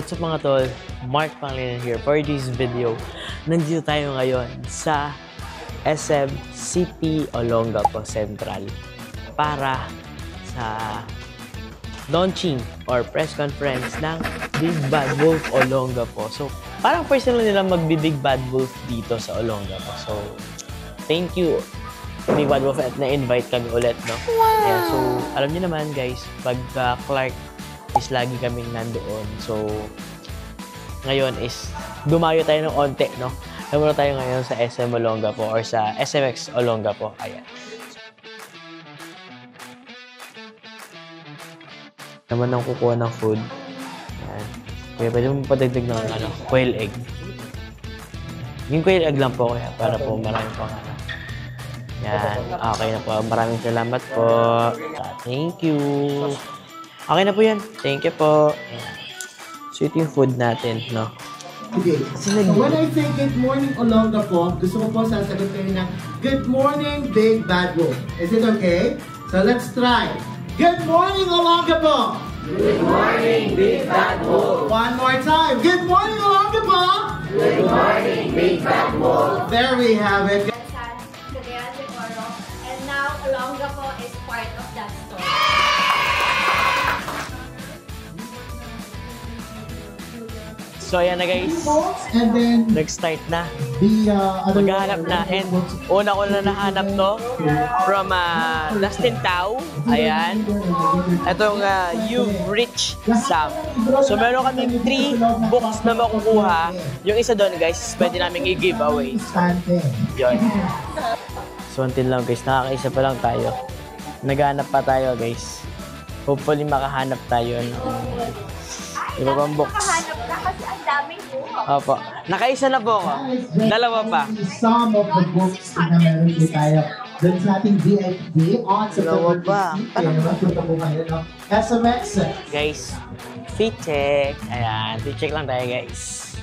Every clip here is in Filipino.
What's up mga tol? Mark Pangilinan here for this video. Nandito tayo ngayon sa SM City Olongapo Central para sa launching or press conference ng Big Bad Wolf Olongapo. So, parang first time nila magbi-Big Bad Wolf dito sa Olongapo. So, thank you Big Bad Wolf at na-invite kami ulit, no? Wow! Ayan, so, alam niyo naman guys, pag Clark is lagi kaming nandoon. So, ngayon is dumayo tayo ng onte, no? Namuna tayo ngayon sa SM Olongapo or sa SMX Olongapo. Ayan. Naman nang kukuha ng food. Ayan. Kaya pwede mo padagdag ng quail egg. Yung quail egg lang po kaya para po marami pang Yan. Okay na po. Maraming salamat po. Thank you. Okay na po yan. Thank you po. So, ito yung food natin, no? Okay. So, when I say good morning, Olongapo, gusto ko po sasagot kayo ng good morning, Big Bad Wolf. Is it okay? So, let's try. Good morning, Olongapo! Good morning, Big Bad Wolf! One more time. Good morning, Olongapo! Good morning, Big Bad Wolf! There we have it. And now, Olongapo is part of that story. So, ayan na guys. And then, Nag-start na. the Maghanap na. And una ko na nahanap to from Dustin Tao. Ayan. Itong You've Reached Sam. So, meron kaming 3 books na makukuha. Yung isa doon guys, pwede namin i-giveaway. Yun. So, until lang guys, nakakaisa pa lang tayo. Naghanap pa tayo guys. Hopefully, makahanap tayo ng iba pang books. Nakahanap ka kasi ang daming book. Opo. Nakaisa na po ako. Dalawa pa. Some of the books na meron po tayo. Doon sa ating VIP on Dalawa pa. SMX. Guys, fit check. Ayan, fit check lang tayo guys.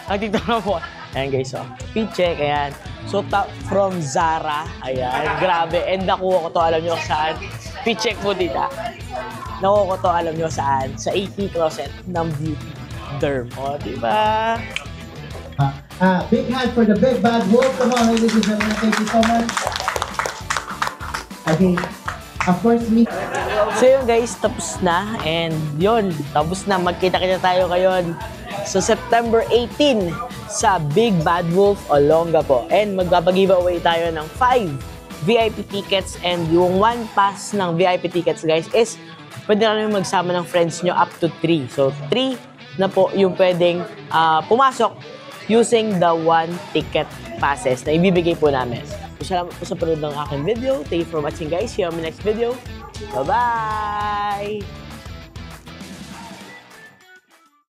Nagtito na po. Ayan guys, so. Fit check, ayan. So, top from Zara. Ayan, grabe. And nakuha ko to, alam nyo saan. Fit check po dito. Nakuha ko to, alam nyo saan. Sa 80 Closet ng Beauty Derm. O, diba? Big hand for the Big Bad Wolf. Come on, ladies and gentlemen. Thank you so much. Okay. Of course, me. So yun guys, tapos na. And yun, tapos na. Magkita-kita tayo ngayon sa September 18 sa Big Bad Wolf Olongapo. And magpapag-giveaway tayo ng 5 VIP tickets. And yung 1 pass ng VIP tickets guys is pwede na namin magsama ng friends nyo up to 3. So 3 na po yung pwedeng pumasok using the 1 ticket passes na ibibigay po namin. So, salamat po sa panood ng aking video. Thank you for watching guys. See you on my next video. Bye-bye!